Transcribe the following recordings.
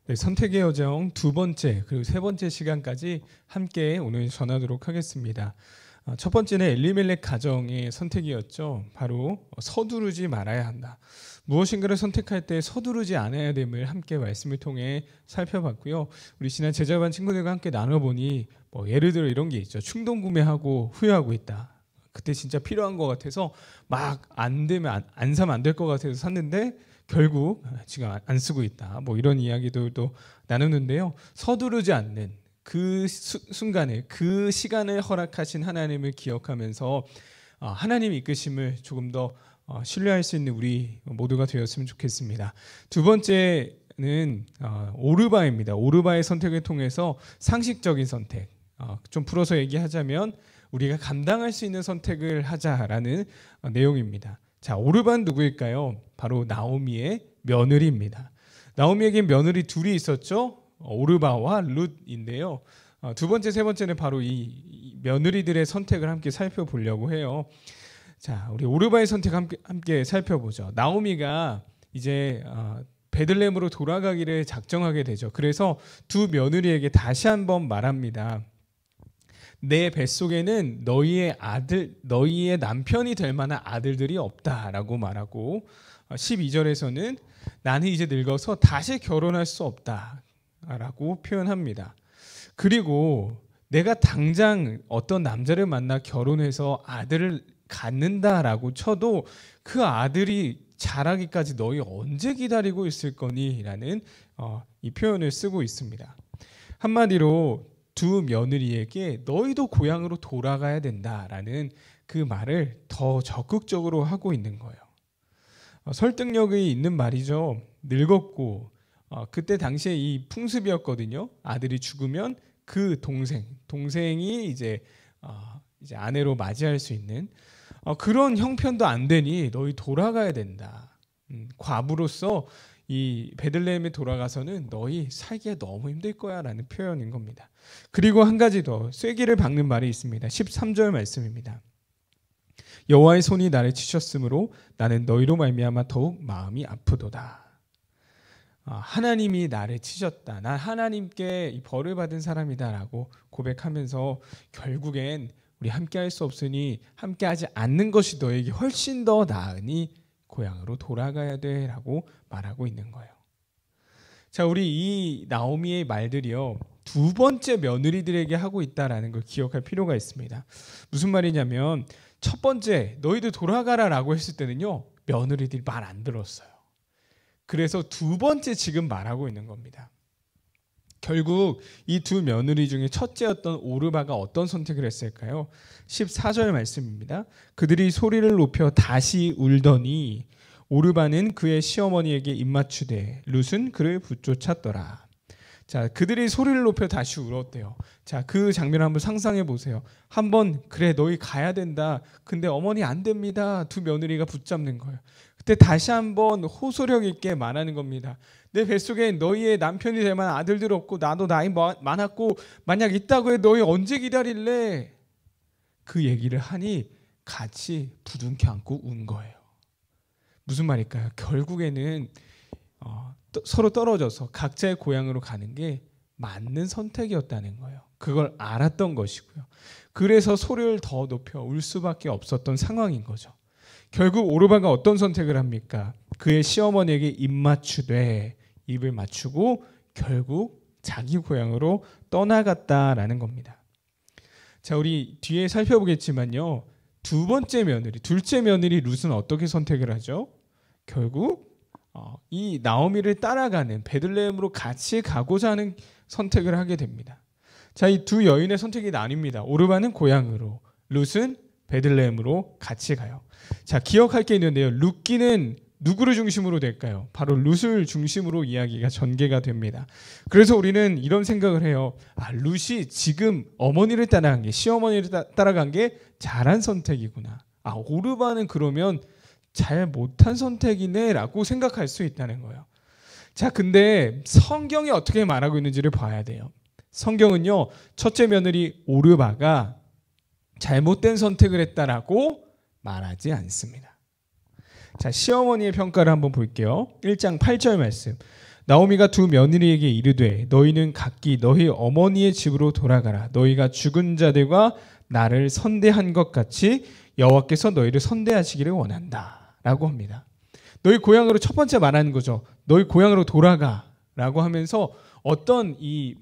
네, 선택의 여정 두 번째 그리고 세 번째 시간까지 함께 오늘 전하도록 하겠습니다. 첫 번째는 엘리멜렉 가정의 선택이었죠. 바로 서두르지 말아야 한다. 무엇인가를 선택할 때 서두르지 않아야 됨을 함께 말씀을 통해 살펴봤고요. 우리 지난 제자반 친구들과 함께 나눠보니 예를 들어 이런 게 있죠. 충동 구매하고 후회하고 있다. 그때 진짜 필요한 것 같아서 막 안 되면 안 사면 안 될 것 같아서 샀는데 결국 지금 안 쓰고 있다. 이런 이야기들도 나누는데요. 서두르지 않는 그 순간에 그 시간을 허락하신 하나님을 기억하면서 하나님 이끄심을 조금 더 신뢰할 수 있는 우리 모두가 되었으면 좋겠습니다. 두 번째는 오르바입니다. 오르바의 선택을 통해서 상식적인 선택, 좀 풀어서 얘기하자면 우리가 감당할 수 있는 선택을 하자라는 내용입니다. 자, 오르바는 누구일까요? 바로 나오미의 며느리입니다. 나오미에게 며느리 둘이 있었죠. 오르바와 룻인데요. 두 번째, 세 번째는 바로 이 며느리들의 선택을 함께 살펴보려고 해요. 자, 우리 오르바의 선택 함께 살펴보죠. 나오미가 이제 베들레헴으로 돌아가기를 작정하게 되죠. 그래서 두 며느리에게 다시 한번 말합니다. 내 뱃속에는 너희의 남편이 될 만한 아들들이 없다라고 말하고 12절에서는 나는 이제 늙어서 다시 결혼할 수 없다라고 표현합니다. 그리고 내가 당장 어떤 남자를 만나 결혼해서 아들을 갖는다라고 쳐도 그 아들이 자라기까지 너희 언제 기다리고 있을 거니? 라는 이 표현을 쓰고 있습니다. 한마디로 두 며느리에게 너희도 고향으로 돌아가야 된다라는 그 말을 더 적극적으로 하고 있는 거예요. 설득력이 있는 말이죠. 늙었고 그때 당시에 이 풍습이었거든요. 아들이 죽으면 그 동생이 이제 아내로 맞이할 수 있는 그런 형편도 안 되니 너희 돌아가야 된다. 과부로서 이 베들레헴에 돌아가서는 너희 살기가 너무 힘들 거야 라는 표현인 겁니다. 그리고 한 가지 더 쐐기를 박는 말이 있습니다. 13절 말씀입니다. 여호와의 손이 나를 치셨으므로 나는 너희로 말미암아 더욱 마음이 아프도다. 하나님이 나를 치셨다. 난 하나님께 벌을 받은 사람이다라고 고백하면서 결국엔 우리 함께할 수 없으니 함께하지 않는 것이 너에게 훨씬 더 나으니 고향으로 돌아가야 돼라고 말하고 있는 거예요. 자, 우리 이 나오미의 말들이요. 두 번째 며느리들에게 하고 있다라는 걸 기억할 필요가 있습니다. 무슨 말이냐면 첫 번째 너희들 돌아가라라고 했을 때는요. 며느리들이 말 안 들었어요. 그래서 두 번째 지금 말하고 있는 겁니다. 결국 이 두 며느리 중에 첫째였던 오르바가 어떤 선택을 했을까요? 14절 말씀입니다. 그들이 소리를 높여 다시 울더니 오르바는 그의 시어머니에게 입맞추되 룻은 그를 붙쫓았더라. 자, 그들이 소리를 높여 다시 울었대요. 자, 그 장면을 한번 상상해 보세요. 한번 그래 너희 가야 된다. 근데 어머니 안 됩니다. 두 며느리가 붙잡는 거예요. 그때 다시 한번 호소력 있게 말하는 겁니다. 내 뱃속에 너희의 남편이 될 만한 아들들 없고 나도 나이 많았고 만약 있다고 해 너희 언제 기다릴래? 그 얘기를 하니 같이 부둥켜 안고 운 거예요. 무슨 말일까요? 결국에는 서로 떨어져서 각자의 고향으로 가는 게 맞는 선택이었다는 거예요. 그걸 알았던 것이고요. 그래서 소리를 더 높여 울 수밖에 없었던 상황인 거죠. 결국 오르바가 어떤 선택을 합니까? 그의 시어머니에게 입을 맞추고 결국 자기 고향으로 떠나갔다라는 겁니다. 자, 우리 뒤에 살펴보겠지만요. 둘째 며느리 룻은 어떻게 선택을 하죠? 결국 이 나오미를 따라가는 베들레헴으로 같이 가고자 하는 선택을 하게 됩니다. 자, 이 두 여인의 선택이 나뉩니다. 오르바는 고향으로, 룻은 베들레헴으로 같이 가요. 자, 기억할 게 있는데요. 룻기는 누구를 중심으로 될까요? 바로 룻을 중심으로 이야기가 전개가 됩니다. 그래서 우리는 이런 생각을 해요. 룻이 지금 어머니를 따라간 게, 시어머니를 따라간 게 잘한 선택이구나. 오르바는 그러면 잘 못한 선택이네 라고 생각할 수 있다는 거예요. 자, 근데 성경이 어떻게 말하고 있는지를 봐야 돼요. 성경은요, 첫째 며느리 오르바가 잘못된 선택을 했다라고 말하지 않습니다. 자, 시어머니의 평가를 한번 볼게요. 1장 8절 말씀. 나오미가 두 며느리에게 이르되 너희는 각기 너희 어머니의 집으로 돌아가라. 너희가 죽은 자들과 나를 선대한 것 같이 여호와께서 너희를 선대하시기를 원한다 라고 합니다. 너희 고향으로 첫 번째 말하는 거죠. 너희 고향으로 돌아가 라고 하면서 어떤 이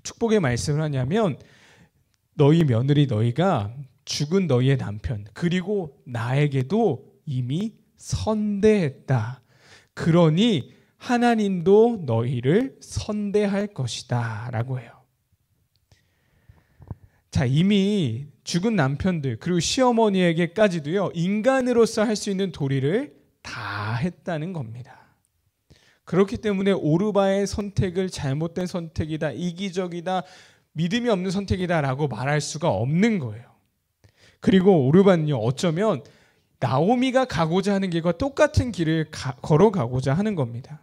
축복의 말씀을 하냐면 너희 며느리 너희가 죽은 너희의 남편 그리고 나에게도 이미 선대했다. 그러니 하나님도 너희를 선대할 것이다 라고 해요. 자, 이미 죽은 남편들 그리고 시어머니에게까지도요 인간으로서 할 수 있는 도리를 다 했다는 겁니다. 그렇기 때문에 오르바의 선택을 잘못된 선택이다, 이기적이다, 믿음이 없는 선택이다 라고 말할 수가 없는 거예요. 그리고 오르바는요 어쩌면 나오미가 가고자 하는 길과 똑같은 길을 걸어가고자 하는 겁니다.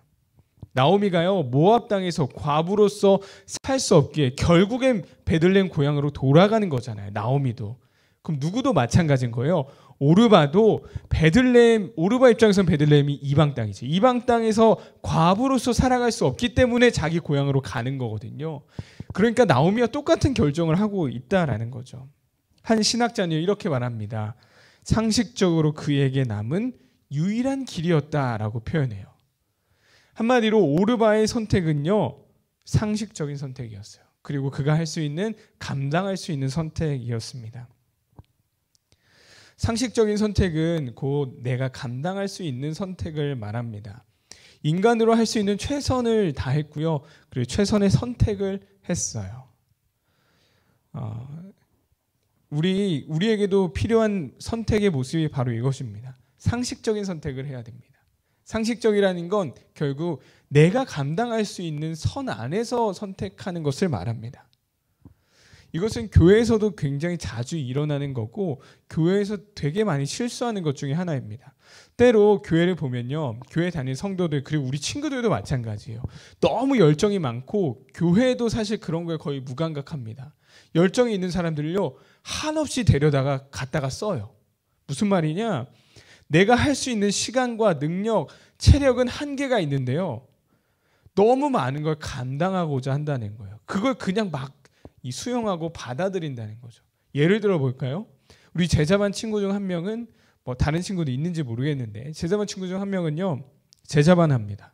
나오미가요 모압 땅에서 과부로서 살 수 없기에 결국엔 베들레헴 고향으로 돌아가는 거잖아요. 나오미도. 그럼 누구도 마찬가지인 거예요. 오르바도 오르바 입장에서는 베들레헴이 이방 땅이지. 이방 땅에서 과부로서 살아갈 수 없기 때문에 자기 고향으로 가는 거거든요. 그러니까 나오미와 똑같은 결정을 하고 있다라는 거죠. 한 신학자는 이렇게 말합니다. 상식적으로 그에게 남은 유일한 길이었다라고 표현해요. 한마디로 오르바의 선택은요 상식적인 선택이었어요. 그리고 그가 할 수 있는 감당할 수 있는 선택이었습니다. 상식적인 선택은 곧 내가 감당할 수 있는 선택을 말합니다. 인간으로 할 수 있는 최선을 다했고요. 그리고 최선의 선택을 했어요. 우리에게도 필요한 선택의 모습이 바로 이것입니다. 상식적인 선택을 해야 됩니다. 상식적이라는 건 결국 내가 감당할 수 있는 선 안에서 선택하는 것을 말합니다. 이것은 교회에서도 굉장히 자주 일어나는 거고 교회에서 되게 많이 실수하는 것 중에 하나입니다. 때로 교회를 보면요. 교회 다니는 성도들 그리고 우리 친구들도 마찬가지예요. 너무 열정이 많고 교회도 사실 그런 거에 거의 무감각합니다. 열정이 있는 사람들을요. 한없이 데려다가 갖다가 써요. 무슨 말이냐? 내가 할 수 있는 시간과 능력, 체력은 한계가 있는데요. 너무 많은 걸 감당하고자 한다는 거예요. 그걸 그냥 막 수용하고 받아들인다는 거죠. 예를 들어 볼까요? 우리 제자반 친구 중 한 명은 뭐 다른 친구도 있는지 모르겠는데 제자반 친구 중 한 명은요. 제자반 합니다.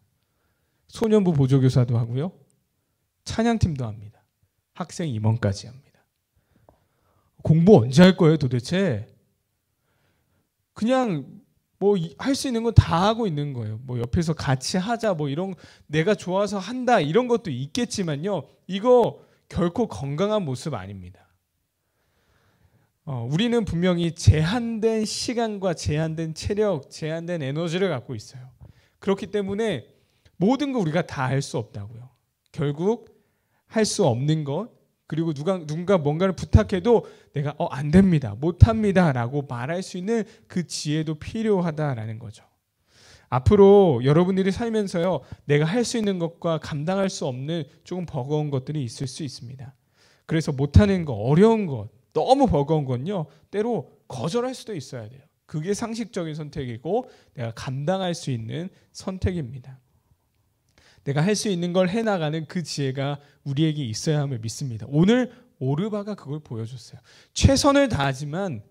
소년부 보조교사도 하고요. 찬양팀도 합니다. 학생 임원까지 합니다. 공부 언제 할 거예요 도대체? 그냥 뭐 할 수 있는 건 다 하고 있는 거예요. 뭐 옆에서 같이 하자 뭐 이런 내가 좋아서 한다 이런 것도 있겠지만요. 이거 결코 건강한 모습 아닙니다. 우리는 분명히 제한된 시간과 제한된 체력, 제한된 에너지를 갖고 있어요. 그렇기 때문에 모든 거 우리가 다 할 수 없다고요. 결국 할 수 없는 것 그리고 누군가 뭔가를 부탁해도 내가 안 됩니다. 못합니다 라고 말할 수 있는 그 지혜도 필요하다라는 거죠. 앞으로 여러분들이 살면서요. 내가 할 수 있는 것과 감당할 수 없는 조금 버거운 것들이 있을 수 있습니다. 그래서 못하는 거, 어려운 것, 너무 버거운 건요. 때로 거절할 수도 있어야 돼요. 그게 상식적인 선택이고 내가 감당할 수 있는 선택입니다. 내가 할 수 있는 걸 해나가는 그 지혜가 우리에게 있어야 함을 믿습니다. 오늘 오르바가 그걸 보여줬어요. 최선을 다하지만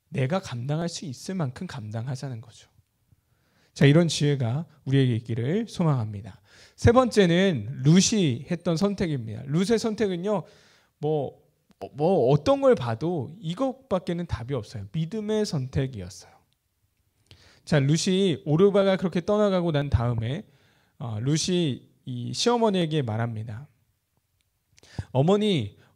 내가 감당할 수 있을 만큼 감당하자는 거죠. 자, 이런 지혜가 우리에게 있기를 소망합니다. 세 번째는 룻이 했던 선택입니다. 룻의 선택은요. 뭐 어떤 걸 봐도 이것밖에는 답이 없어요. 믿음의 선택이었어요. 자, 룻이 오르바가 그렇게 떠나가고 난 다음에 룻이 이 시어머니에게 말합니다.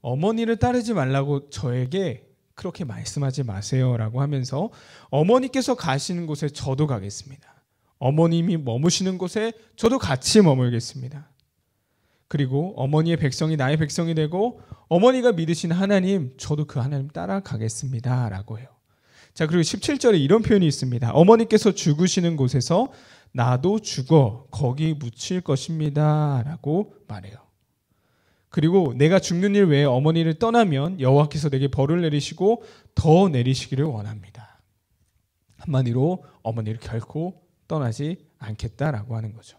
어머니를 따르지 말라고 저에게 그렇게 말씀하지 마세요라고 하면서 어머니께서 가시는 곳에 저도 가겠습니다. 어머님이 머무시는 곳에 저도 같이 머물겠습니다. 그리고 어머니의 백성이 나의 백성이 되고 어머니가 믿으신 하나님 저도 그 하나님 따라가겠습니다 라고 해요. 자, 그리고 17절에 이런 표현이 있습니다. 어머니께서 죽으시는 곳에서 나도 죽어 거기 묻힐 것입니다 라고 말해요. 그리고 내가 죽는 일 외에 어머니를 떠나면 여호와께서 내게 벌을 내리시고 더 내리시기를 원합니다. 한마디로 어머니를 결코 떠나지 않겠다라고 하는 거죠.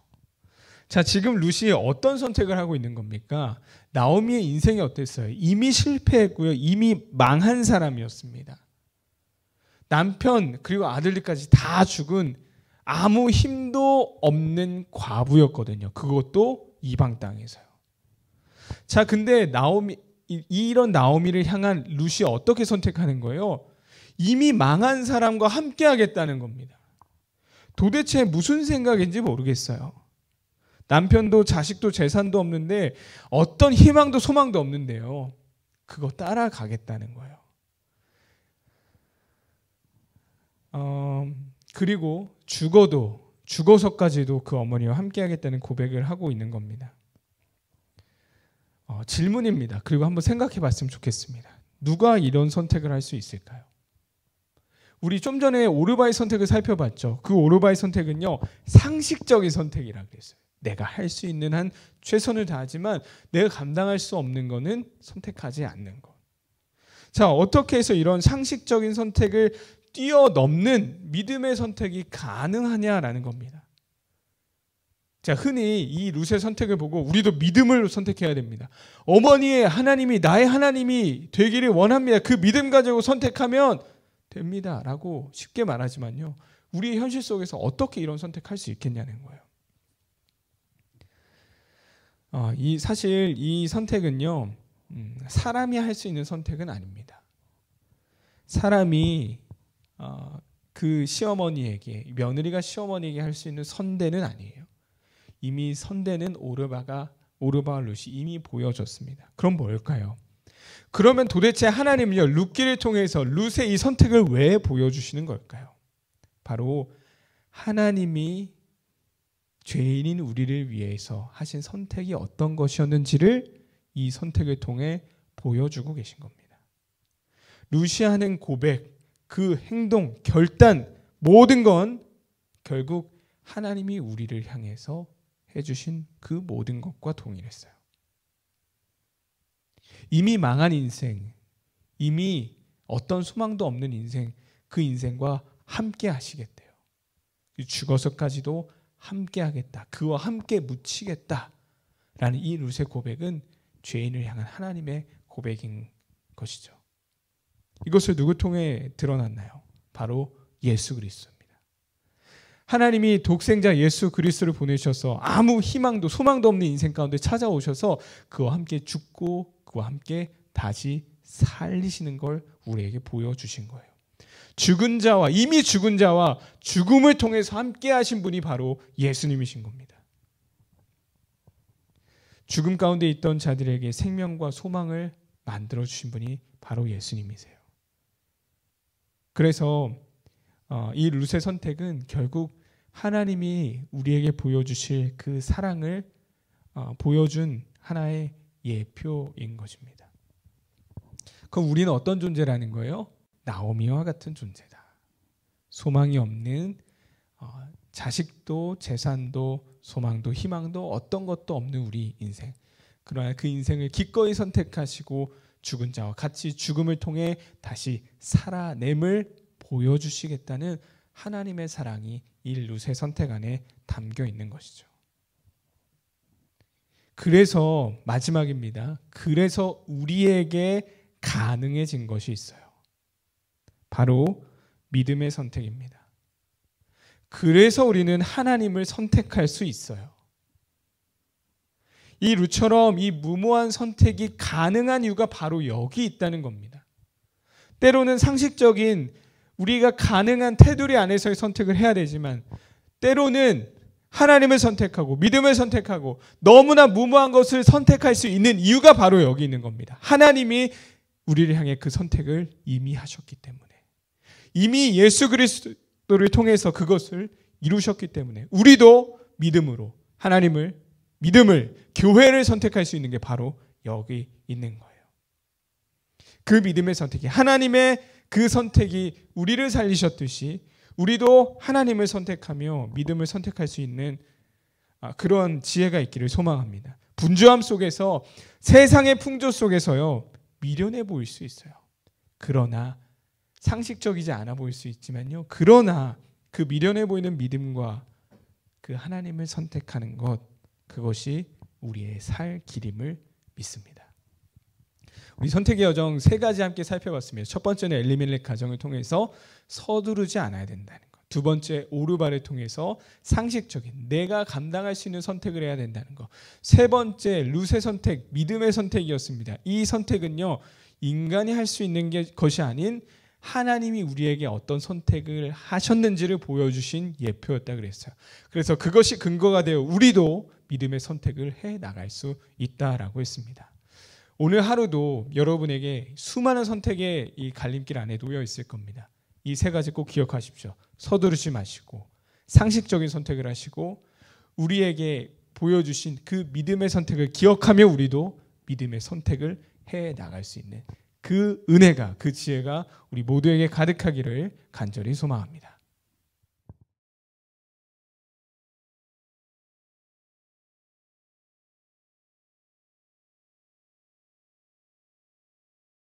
자, 지금 루시 어떤 선택을 하고 있는 겁니까? 나오미의 인생이 어땠어요? 이미 실패했고요. 이미 망한 사람이었습니다. 남편 그리고 아들들까지 다 죽은 아무 힘도 없는 과부였거든요. 그것도 이방 땅에서요. 자, 근데 이런 나오미를 향한 루시 어떻게 선택하는 거예요? 이미 망한 사람과 함께 하겠다는 겁니다. 도대체 무슨 생각인지 모르겠어요. 남편도 자식도 재산도 없는데 어떤 희망도 소망도 없는데요. 그거 따라가겠다는 거예요. 그리고 죽어서까지도 그 어머니와 함께 하겠다는 고백을 하고 있는 겁니다. 질문입니다. 그리고 한번 생각해 봤으면 좋겠습니다. 누가 이런 선택을 할 수 있을까요? 우리 좀 전에 오르바의 선택을 살펴봤죠. 그 오르바의 선택은요, 상식적인 선택이라고 그랬어요. 내가 할 수 있는 한 최선을 다하지만 내가 감당할 수 없는 거는 선택하지 않는 것. 자, 어떻게 해서 이런 상식적인 선택을 뛰어넘는 믿음의 선택이 가능하냐라는 겁니다. 자, 흔히 이 룻의 선택을 보고 우리도 믿음을 선택해야 됩니다. 어머니의 하나님이 나의 하나님이 되기를 원합니다. 그 믿음 가지고 선택하면 됩니다. 라고 쉽게 말하지만요. 우리 현실 속에서 어떻게 이런 선택할 수 있겠냐는 거예요. 사실 이 선택은요. 사람이 할 수 있는 선택은 아닙니다. 사람이 그 시어머니에게, 며느리가 시어머니에게 할 수 있는 선대는 아니에요. 이미 선대는 오르바와 룻이 이미 보여줬습니다. 그럼 뭘까요? 그러면 도대체 하나님은요, 룻기를 통해서 룻의 이 선택을 왜 보여주시는 걸까요? 바로 하나님이 죄인인 우리를 위해서 하신 선택이 어떤 것이었는지를 이 선택을 통해 보여주고 계신 겁니다. 룻이 하는 고백, 그 행동, 결단, 모든 건 결국 하나님이 우리를 향해서 해주신 그 모든 것과 동일했어요. 이미 망한 인생, 이미 어떤 소망도 없는 인생, 그 인생과 함께 하시겠대요. 죽어서까지도 함께 하겠다. 그와 함께 묻히겠다. 라는 이 룻의 고백은 죄인을 향한 하나님의 고백인 것이죠. 이것을 누구 통해 드러났나요? 바로 예수 그리스도입니다. 하나님이 독생자 예수 그리스도를 보내셔서 아무 희망도 소망도 없는 인생 가운데 찾아오셔서 그와 함께 죽고 그와 함께 다시 살리시는 걸 우리에게 보여주신 거예요. 죽은 자와 이미 죽은 자와 죽음을 통해서 함께 하신 분이 바로 예수님이신 겁니다. 죽음 가운데 있던 자들에게 생명과 소망을 만들어 주신 분이 바로 예수님이세요. 그래서 이 룻의 선택은 결국 하나님이 우리에게 보여주실 그 사랑을 보여준 하나의 예표인 것입니다. 그럼 우리는 어떤 존재라는 거예요? 나오미와 같은 존재다. 소망이 없는, 자식도 재산도 소망도 희망도 어떤 것도 없는 우리 인생. 그러나 그 인생을 기꺼이 선택하시고 죽은 자와 같이 죽음을 통해 다시 살아냄을 보여주시겠다는 하나님의 사랑이 이 룻의 선택 안에 담겨 있는 것이죠. 그래서 마지막입니다. 그래서 우리에게 가능해진 것이 있어요. 바로 믿음의 선택입니다. 그래서 우리는 하나님을 선택할 수 있어요. 이 룻처럼 이 무모한 선택이 가능한 이유가 바로 여기 있다는 겁니다. 때로는 상식적인 우리가 가능한 테두리 안에서의 선택을 해야 되지만 때로는 하나님을 선택하고 믿음을 선택하고 너무나 무모한 것을 선택할 수 있는 이유가 바로 여기 있는 겁니다. 하나님이 우리를 향해 그 선택을 이미 하셨기 때문에, 이미 예수 그리스도를 통해서 그것을 이루셨기 때문에 우리도 믿음으로 믿음을 교회를 선택할 수 있는 게 바로 여기 있는 거예요. 그 믿음의 선택이, 하나님의 그 선택이 우리를 살리셨듯이 우리도 하나님을 선택하며 믿음을 선택할 수 있는 그런 지혜가 있기를 소망합니다. 분주함 속에서, 세상의 풍조 속에서요, 미련해 보일 수 있어요. 그러나 상식적이지 않아 보일 수 있지만요, 그러나 그 미련해 보이는 믿음과 그 하나님을 선택하는 것, 그것이 우리의 살 길임을 믿습니다. 우리 선택의 여정 세 가지 함께 살펴봤습니다. 첫 번째는 엘리멜렉 가정을 통해서 서두르지 않아야 된다는 것. 두 번째, 오르발을 통해서 상식적인 내가 감당할 수 있는 선택을 해야 된다는 것. 세 번째, 룻의 선택, 믿음의 선택이었습니다. 이 선택은요, 인간이 할 수 있는 것이 아닌 하나님이 우리에게 어떤 선택을 하셨는지를 보여주신 예표였다 그랬어요. 그래서 그것이 근거가 되어 우리도 믿음의 선택을 해 나갈 수 있다라고 했습니다. 오늘 하루도 여러분에게 수많은 선택의 이 갈림길 안에 놓여 있을 겁니다. 이 세 가지 꼭 기억하십시오. 서두르지 마시고 상식적인 선택을 하시고 우리에게 보여주신 그 믿음의 선택을 기억하며 우리도 믿음의 선택을 해 나갈 수 있는 그 은혜가, 그 지혜가 우리 모두에게 가득하기를 간절히 소망합니다.